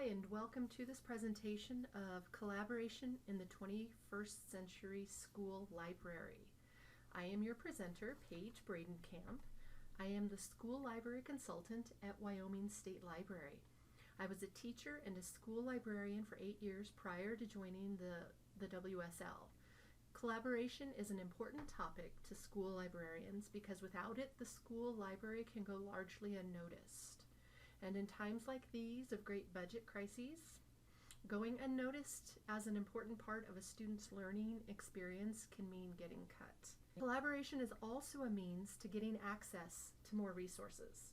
Hi, and welcome to this presentation of Collaboration in the 21st Century School Library. I am your presenter, Paige Bradenkamp. I am the School Library Consultant at Wyoming State Library. I was a teacher and a school librarian for 8 years prior to joining the WSL. Collaboration is an important topic to school librarians because without it, the school library can go largely unnoticed. And in times like these of great budget crises, going unnoticed as an important part of a student's learning experience can mean getting cut. Collaboration is also a means to getting access to more resources.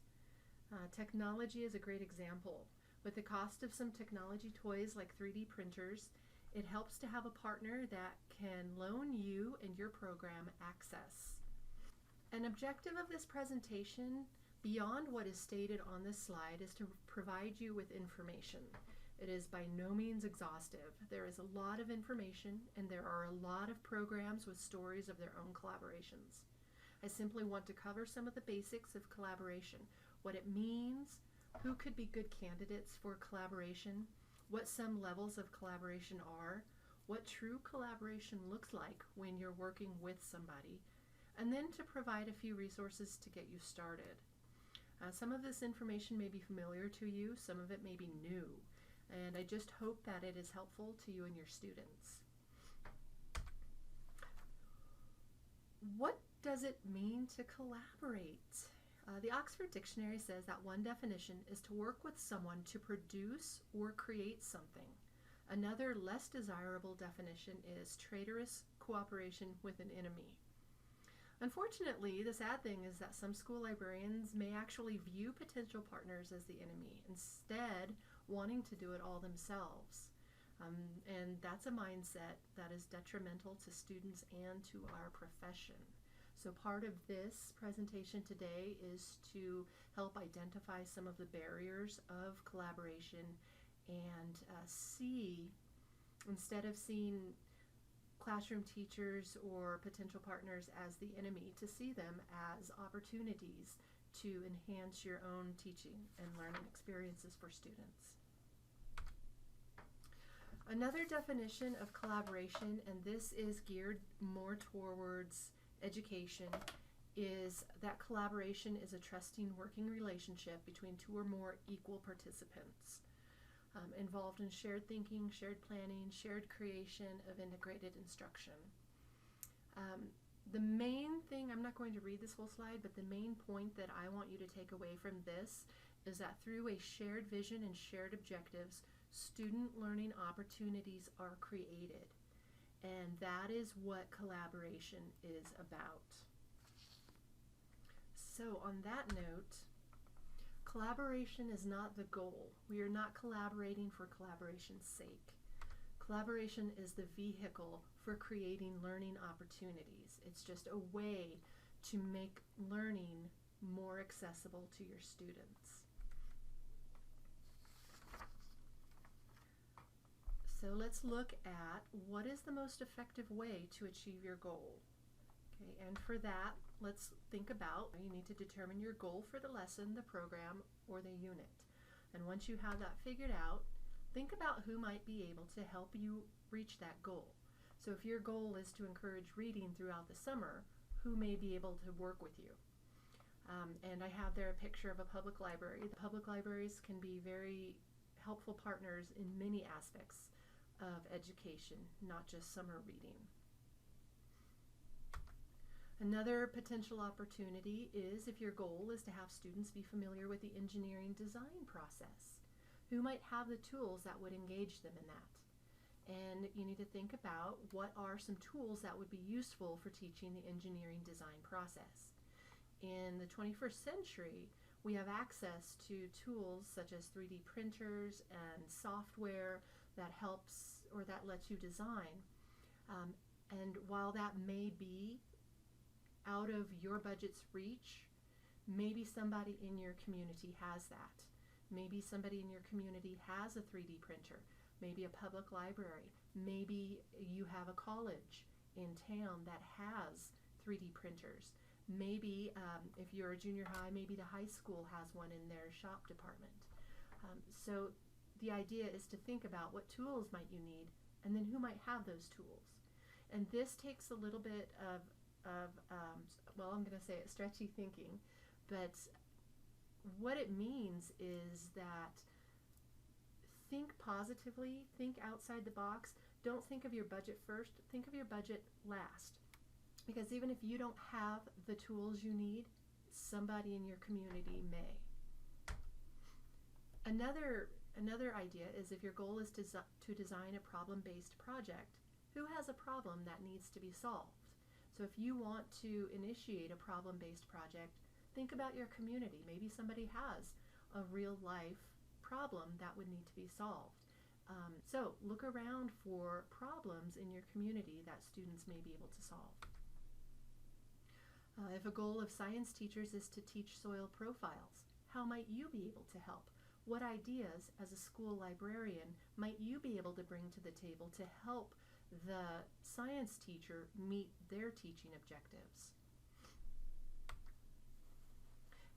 Technology is a great example. With the cost of some technology toys like 3D printers, it helps to have a partner that can loan you and your program access. An objective of this presentation, beyond what is stated on this slide, is to provide you with information. It is by no means exhaustive. There is a lot of information and there are a lot of programs with stories of their own collaborations. I simply want to cover some of the basics of collaboration, what it means, who could be good candidates for collaboration, what some levels of collaboration are, what true collaboration looks like when you're working with somebody, and then to provide a few resources to get you started. Some of this information may be familiar to you, some of it may be new, and I just hope that it is helpful to you and your students. What does it mean to collaborate? The Oxford Dictionary says that one definition is to work with someone to produce or create something. Another less desirable definition is traitorous cooperation with an enemy. Unfortunately, the sad thing is that some school librarians may actually view potential partners as the enemy, instead wanting to do it all themselves. And that's a mindset that is detrimental to students and to our profession. So part of this presentation today is to help identify some of the barriers of collaboration and see, instead of seeing classroom teachers or potential partners as the enemy, to see them as opportunities to enhance your own teaching and learning experiences for students. Another definition of collaboration, and this is geared more towards education, is that collaboration is a trusting working relationship between two or more equal participants. Involved in shared thinking, shared planning, shared creation of integrated instruction. The main thing, I'm not going to read this whole slide, but the main point that I want you to take away from this is that through a shared vision and shared objectives, student learning opportunities are created. And that is what collaboration is about. So on that note, collaboration is not the goal. We are not collaborating for collaboration's sake. Collaboration is the vehicle for creating learning opportunities. It's just a way to make learning more accessible to your students. So let's look at what is the most effective way to achieve your goal. Okay, and for that, let's think about, you need to determine your goal for the lesson, the program, or the unit. And once you have that figured out, think about who might be able to help you reach that goal. So if your goal is to encourage reading throughout the summer, who may be able to work with you? And I have there a picture of a public library. The public libraries can be very helpful partners in many aspects of education, not just summer reading. Another potential opportunity is if your goal is to have students be familiar with the engineering design process. Who might have the tools that would engage them in that? And you need to think about what are some tools that would be useful for teaching the engineering design process. In the 21st century, we have access to tools such as 3D printers and software that helps or that lets you design. And while that may be out of your budget's reach, maybe somebody in your community has that. Maybe somebody in your community has a 3D printer, maybe a public library, maybe you have a college in town that has 3D printers. Maybe if you're a junior high, maybe the high school has one in their shop department. So the idea is to think about what tools might you need and then who might have those tools. And this takes a little bit of well, I'm going to say it, stretchy thinking, but what it means is that think positively, think outside the box. Don't think of your budget first, think of your budget last. Because even if you don't have the tools you need, somebody in your community may. Another idea is if your goal is to design a problem-based project, who has a problem that needs to be solved? So if you want to initiate a problem-based project, think about your community. Maybe somebody has a real-life problem that would need to be solved. So look around for problems in your community that students may be able to solve. If a goal of science teachers is to teach soil profiles, how might you be able to help? What ideas as a school librarian might you be able to bring to the table to help the science teacher meet their teaching objectives?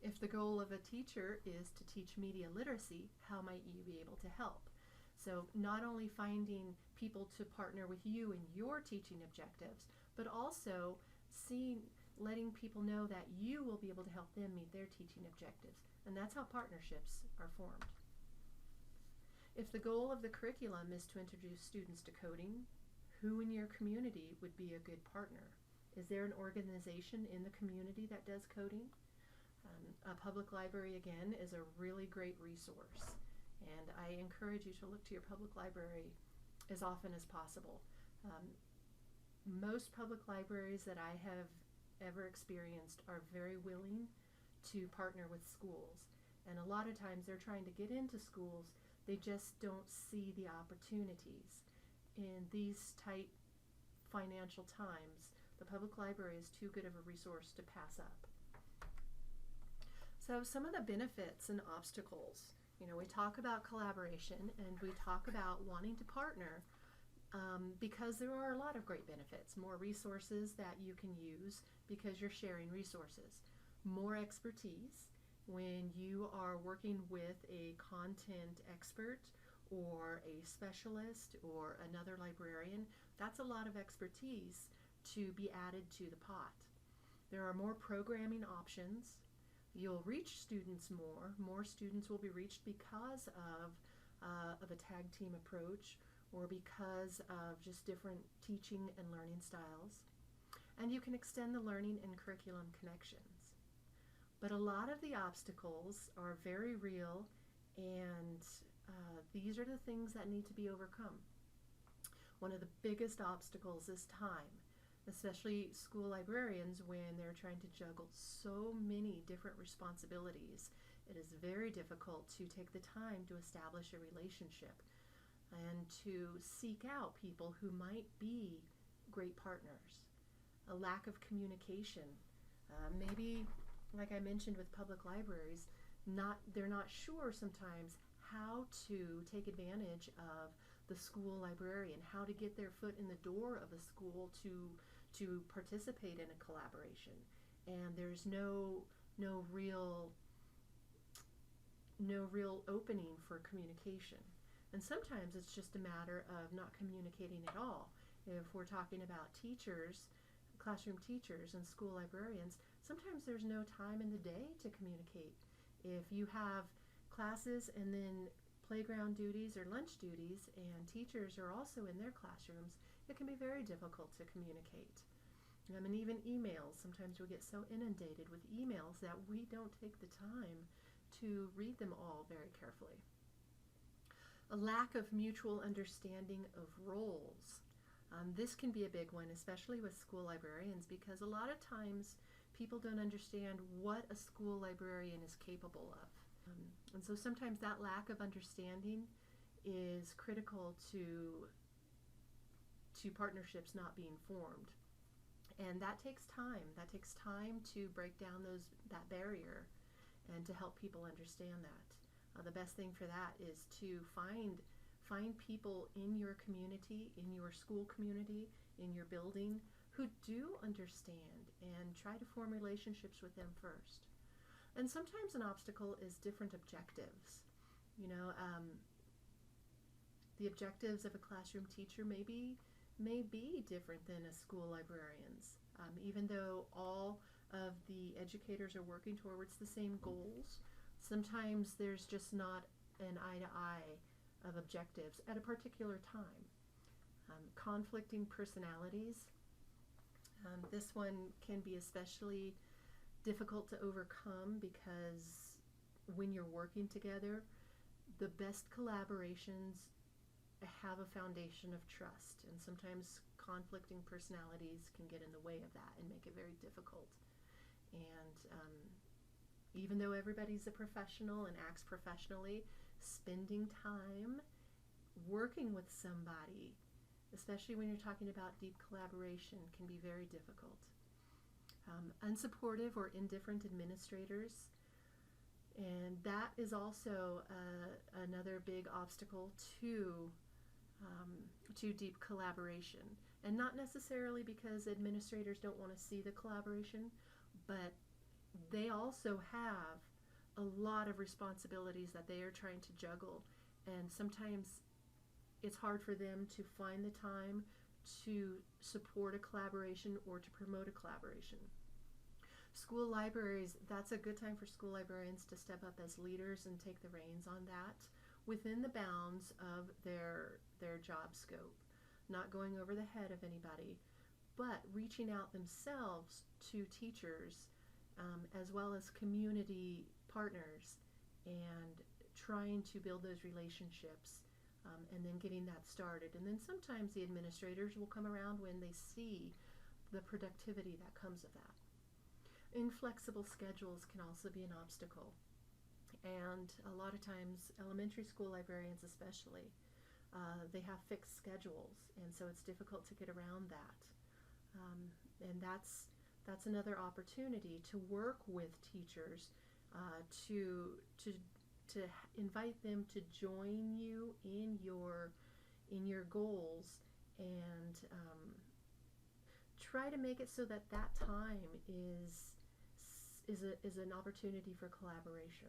If the goal of a teacher is to teach media literacy, how might you be able to help? So not only finding people to partner with you in your teaching objectives, but also letting people know that you will be able to help them meet their teaching objectives. And that's how partnerships are formed. If the goal of the curriculum is to introduce students to coding, who in your community would be a good partner? Is there an organization in the community that does coding? A public library, again, is a really great resource. And I encourage you to look to your public library as often as possible. Most public libraries that I have ever experienced are very willing to partner with schools. And a lot of times they're trying to get into schools, they just don't see the opportunities. In these tight financial times, the public library is too good of a resource to pass up. So some of the benefits and obstacles. We talk about collaboration and we talk about wanting to partner because there are a lot of great benefits. More resources that you can use because you're sharing resources. More expertise when you are working with a content expert or a specialist or another librarian. That's a lot of expertise to be added to the pot. There are more programming options. You'll reach students more. More students will be reached because of a tag team approach or because of just different teaching and learning styles. And you can extend the learning and curriculum connections. But a lot of the obstacles are very real, and these are the things that need to be overcome. One of the biggest obstacles is time. Especially school librarians when they're trying to juggle so many different responsibilities. It is very difficult to take the time to establish a relationship and to seek out people who might be great partners. A lack of communication. Maybe, like I mentioned with public libraries, they're not sure sometimes how to take advantage of the school librarian, how to get their foot in the door of a school to participate in a collaboration. And there's no real opening for communication. And sometimes it's just a matter of not communicating at all. If we're talking about teachers, classroom teachers and school librarians, sometimes there's no time in the day to communicate. If you have classes and then playground duties or lunch duties and teachers are also in their classrooms, it can be very difficult to communicate. And even emails, sometimes we get so inundated with emails that we don't take the time to read them all very carefully. A lack of mutual understanding of roles. This can be a big one, especially with school librarians, because a lot of times people don't understand what a school librarian is capable of. And so sometimes that lack of understanding is critical to partnerships not being formed. And that takes time. That takes time to break down that barrier and to help people understand that. The best thing for that is to find people in your community, in your school community, in your building, who do understand and try to form relationships with them first. And sometimes an obstacle is different objectives. The objectives of a classroom teacher may be different than a school librarian's. Even though all of the educators are working towards the same goals, sometimes there's just not an eye-to-eye of objectives at a particular time. Conflicting personalities. This one can be especially difficult to overcome because when you're working together, the best collaborations have a foundation of trust, and sometimes conflicting personalities can get in the way of that and make it very difficult. And even though everybody's a professional and acts professionally, spending time working with somebody, especially when you're talking about deep collaboration, can be very difficult. Unsupportive or indifferent administrators, and that is also another big obstacle to deep collaboration. And not necessarily because administrators don't want to see the collaboration, but they also have a lot of responsibilities that they are trying to juggle, and sometimes it's hard for them to find the time to support a collaboration or to promote a collaboration. School libraries, that's a good time for school librarians to step up as leaders and take the reins on that within the bounds of their job scope, not going over the head of anybody, but reaching out themselves to teachers as well as community partners and trying to build those relationships. And then getting that started. And then sometimes the administrators will come around when they see the productivity that comes of that. Inflexible schedules can also be an obstacle. And a lot of times, elementary school librarians especially, they have fixed schedules, and so it's difficult to get around that. And that's another opportunity to work with teachers to invite them to join you in your goals, and try to make it so that time is an opportunity for collaboration,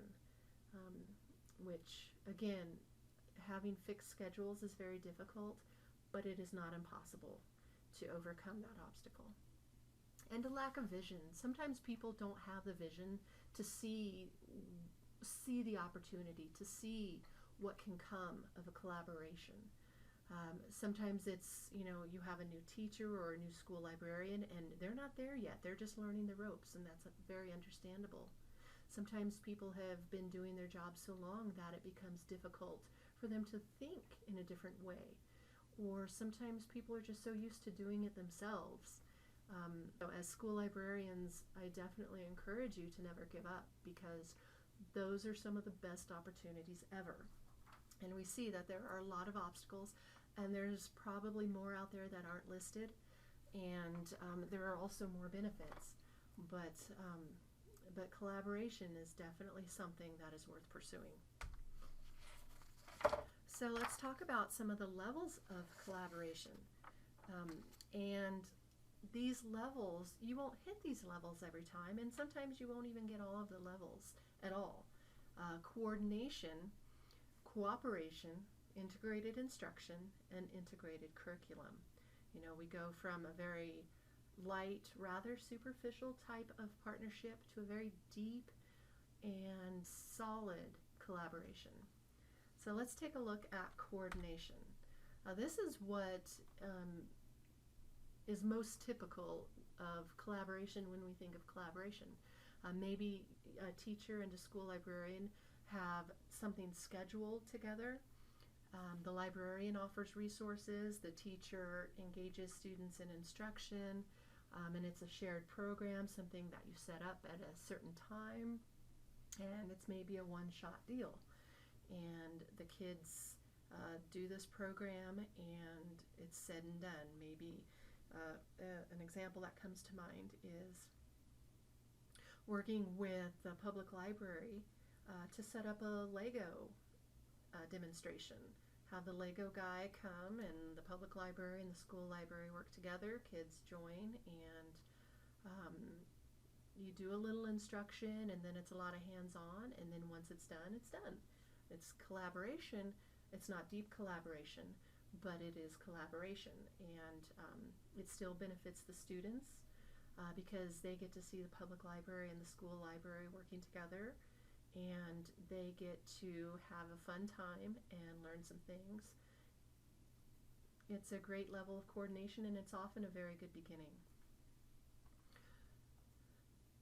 which again, having fixed schedules is very difficult, but it is not impossible to overcome that obstacle. And a lack of vision. Sometimes people don't have the vision to see the opportunity, to see what can come of a collaboration. Sometimes it's, you have a new teacher or a new school librarian and they're not there yet. They're just learning the ropes, and that's very understandable. Sometimes people have been doing their job so long that it becomes difficult for them to think in a different way. Or sometimes people are just so used to doing it themselves. So as school librarians, I definitely encourage you to never give up, because those are some of the best opportunities ever. And we see that there are a lot of obstacles, and there's probably more out there that aren't listed, and there are also more benefits. But collaboration is definitely something that is worth pursuing. So let's talk about some of the levels of collaboration. And these levels, you won't hit these levels every time, and sometimes you won't even get all of the levels at all. Coordination, cooperation, integrated instruction, and integrated curriculum. We go from a very light, rather superficial type of partnership to a very deep and solid collaboration. So let's take a look at coordination. This is what is most typical of collaboration when we think of collaboration. Maybe a teacher and a school librarian have something scheduled together. The librarian offers resources, the teacher engages students in instruction, and it's a shared program, something that you set up at a certain time, and it's maybe a one-shot deal. And the kids do this program, and it's said and done. Maybe an example that comes to mind is working with the public library to set up a Lego demonstration. Have the Lego guy come, and the public library and the school library work together. Kids join, and you do a little instruction, and then it's a lot of hands-on, and then once it's done, it's done. It's collaboration, It's not deep collaboration, but it is collaboration, and it still benefits the students because they get to see the public library and the school library working together, and they get to have a fun time and learn some things. It's a great level of coordination, and it's often a very good beginning.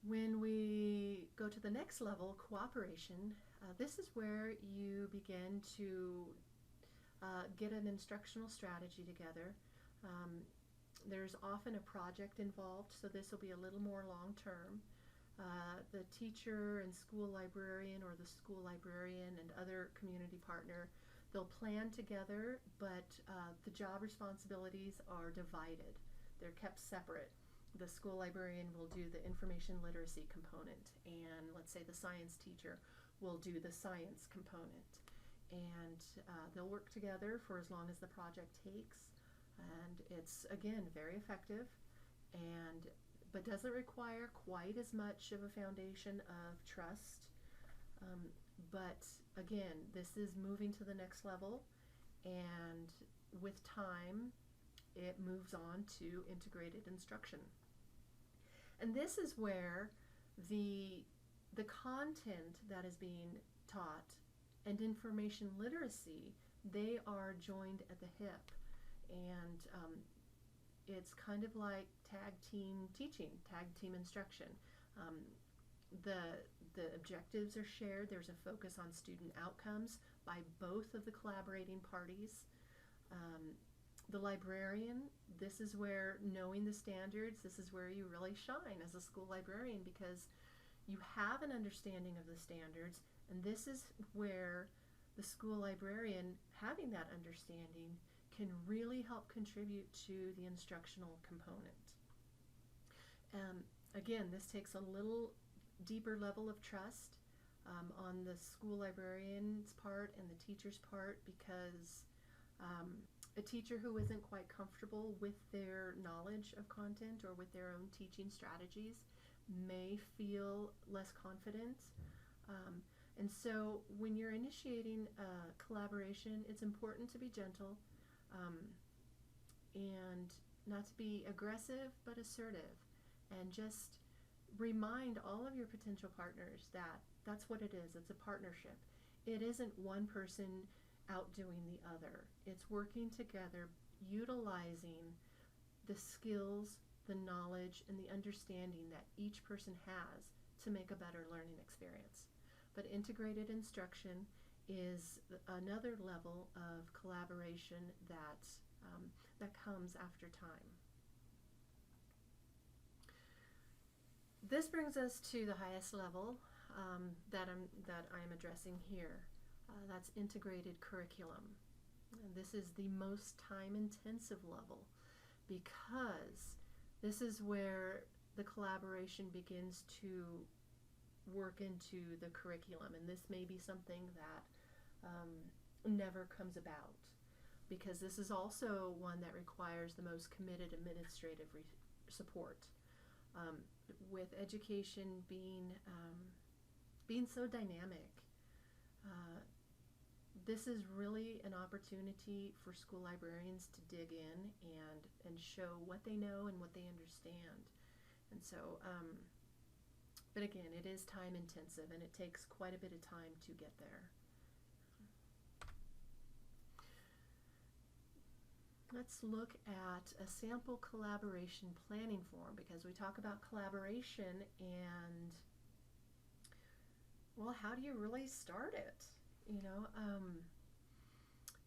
When we go to the next level, cooperation, this is where you begin to get an instructional strategy together. There's often a project involved, so this will be a little more long-term. The teacher and school librarian, or the school librarian and other community partner, they'll plan together, but the job responsibilities are divided. They're kept separate. The school librarian will do the information literacy component, and let's say the science teacher will do the science component. And they'll work together for as long as the project takes. And it's, again, very effective, but doesn't require quite as much of a foundation of trust. But again, this is moving to the next level, and with time, it moves on to integrated instruction. And this is where the content that is being taught and information literacy, they are joined at the hip. And it's kind of like tag team teaching, tag team instruction. The objectives are shared. There's a focus on student outcomes by both of the collaborating parties. The librarian, this is where knowing the standards, this is where you really shine as a school librarian, because you have an understanding of the standards, and this is where the school librarian, having that understanding, can really help contribute to the instructional component. Again, this takes a little deeper level of trust on the school librarian's part and the teacher's part, because a teacher who isn't quite comfortable with their knowledge of content or with their own teaching strategies may feel less confident. And so when you're initiating collaboration, it's important to be gentle and not to be aggressive, but assertive, and just remind all of your potential partners that that's what it is. It's a partnership. It isn't one person outdoing the other. It's working together, utilizing the skills, the knowledge, and the understanding that each person has to make a better learning experience. But integrated instruction is another level of collaboration that comes after time. This brings us to the highest level that I'm addressing here. That's integrated curriculum. And this is the most time-intensive level, because this is where the collaboration begins to work into the curriculum, and this may be something that never comes about, because this is also one that requires the most committed administrative support. With education being so dynamic, this is really an opportunity for school librarians to dig in and show what they know and what they understand. And so, but again, it is time intensive, and it takes quite a bit of time to get there. Let's look at a sample collaboration planning form, because we talk about collaboration and, well, how do you really start it?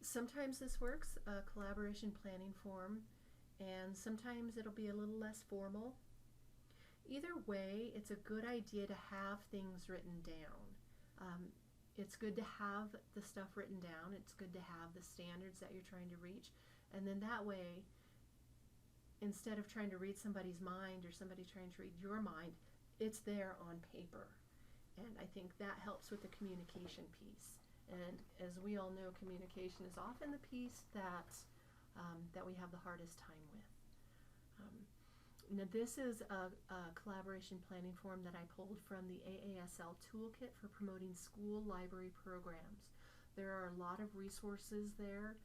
Sometimes this works, a collaboration planning form, and sometimes it'll be a little less formal. Either way, it's a good idea to have things written down. It's good to have the stuff written down. It's good to have the standards that you're trying to reach. And then that way, instead of trying to read somebody's mind or somebody trying to read your mind, it's there on paper. And I think that helps with the communication piece. And as we all know, communication is often the piece that we have the hardest time with. Now, this is a collaboration planning form that I pulled from the AASL Toolkit for Promoting School Library Programs. There are a lot of resources there,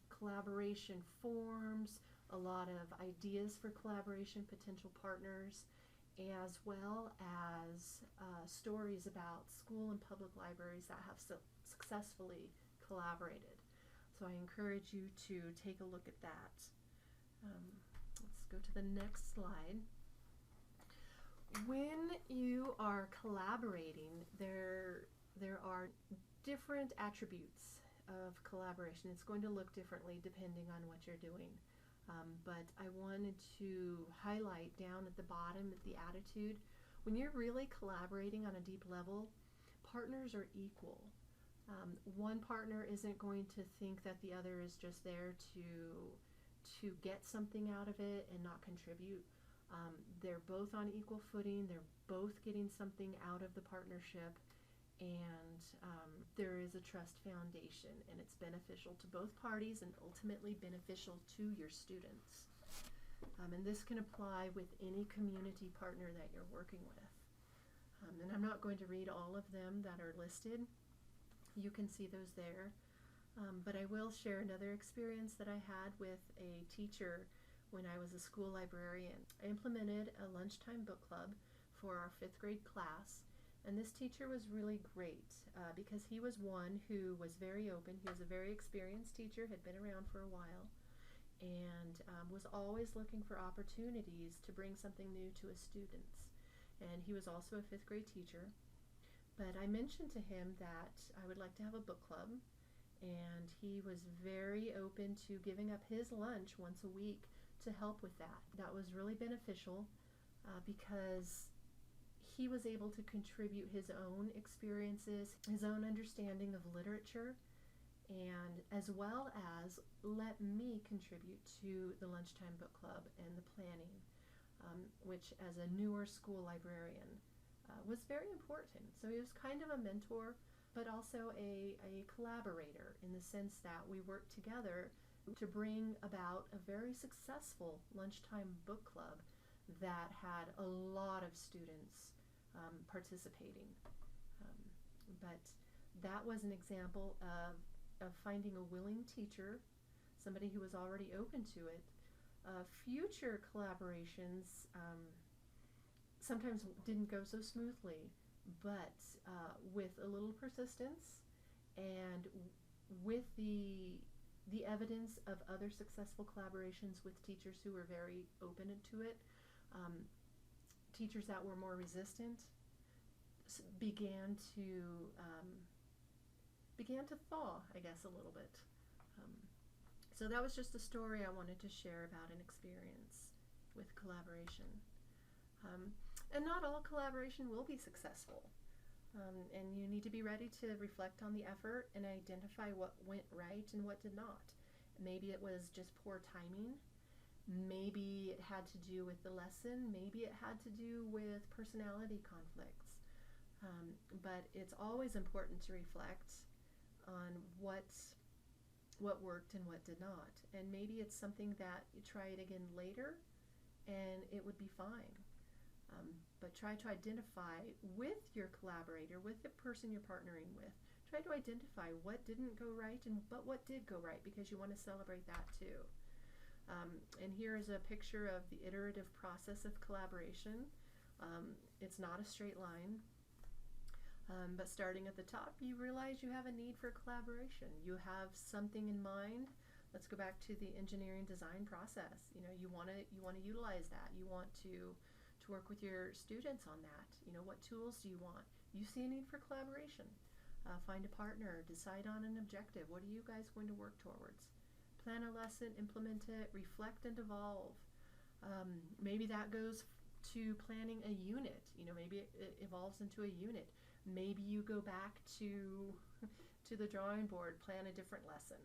collaboration forums, a lot of ideas for collaboration, potential partners, as well as stories about school and public libraries that have successfully collaborated. So I encourage you to take a look at that. Let's go to the next slide. When you are collaborating, there are different attributes of collaboration. It's going to look differently depending on what you're doing. But I wanted to highlight down at the bottom the attitude. When you're really collaborating on a deep level, partners are equal. One partner isn't going to think that the other is just there to get something out of it and not contribute. They're both on equal footing. They're both getting something out of the partnership, and there is a trust foundation, and it's beneficial to both parties and ultimately beneficial to your students. And this can apply with any community partner that you're working with. And I'm not going to read all of them that are listed. You can see those there. But I will share another experience that I had with a teacher when I was a school librarian. I implemented a lunchtime book club for our 5th grade class, and this teacher was really great because he was one who was very open. He was a very experienced teacher, had been around for a while, and was always looking for opportunities to bring something new to his students. And he was also a 5th grade teacher. But I mentioned to him that I would like to have a book club, and he was very open to giving up his lunch once a week to help with that. That was really beneficial because he was able to contribute his own experiences, his own understanding of literature, and as well as let me contribute to the lunchtime book club and the planning, which as a newer school librarian was very important. So he was kind of a mentor, but also a collaborator in the sense that we worked together to bring about a very successful lunchtime book club that had a lot of students participating. But that was an example of finding a willing teacher, somebody who was already open to it. Future collaborations sometimes didn't go so smoothly, but with a little persistence and with the evidence of other successful collaborations with teachers who were very open to it, teachers that were more resistant began to thaw, I guess, a little bit. So that was just a story I wanted to share about an experience with collaboration. And not all collaboration will be successful. And you need to be ready to reflect on the effort and identify what went right and what did not. Maybe it was just poor timing. Maybe it had to do with the lesson. Maybe it had to do with personality conflicts. But it's always important to reflect on what worked and what did not. And maybe it's something that you try it again later and it would be fine. But try to identify with your collaborator, with the person you're partnering with, try to identify what didn't go right but what did go right, because you want to celebrate that too. And here is a picture of the iterative process of collaboration. It's not a straight line, but starting at the top, you realize you have a need for collaboration. You have something in mind. Let's go back to the engineering design process. You want to utilize that. You want to work with your students on that. What tools do you want? You see a need for collaboration. Find a partner, decide on an objective. What are you guys going to work towards? Plan a lesson, implement it, reflect and evolve. Maybe that goes to planning a unit. Maybe it evolves into a unit. Maybe you go back to the drawing board, plan a different lesson.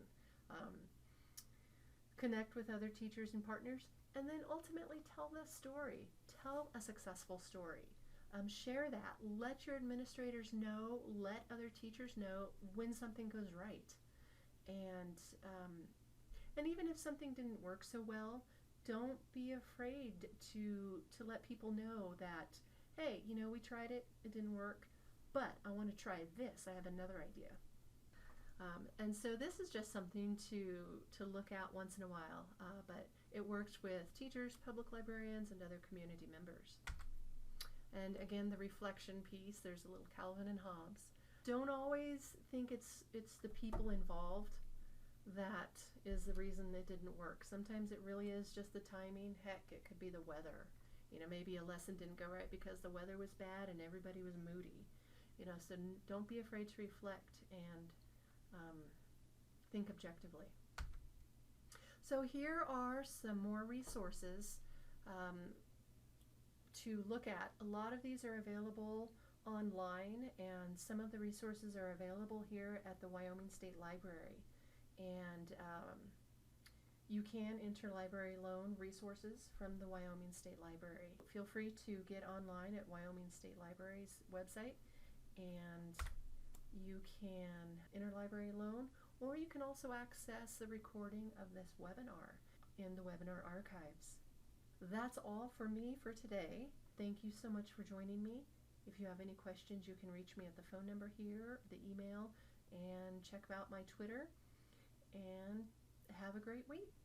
Connect with other teachers and partners, and then ultimately tell the story. Tell a successful story. Share that. Let your administrators know, let other teachers know when something goes right. And even if something didn't work so well, don't be afraid to let people know that, hey, we tried it, it didn't work, but I want to try this. I have another idea. And so this is just something to look at once in a while, but it works with teachers, public librarians, and other community members. And again, the reflection piece, there's a little Calvin and Hobbes. Don't always think it's the people involved that is the reason it didn't work. Sometimes it really is just the timing. Heck, it could be the weather. Maybe a lesson didn't go right because the weather was bad and everybody was moody. So don't be afraid to reflect and think objectively. So here are some more resources to look at. A lot of these are available online, and some of the resources are available here at the Wyoming State Library. And you can interlibrary loan resources from the Wyoming State Library. Feel free to get online at Wyoming State Library's website, and you can interlibrary loan, or you can also access the recording of this webinar in the webinar archives. That's all for me for today. Thank you so much for joining me. If you have any questions, you can reach me at the phone number here, the email, and check out my Twitter. And have a great week.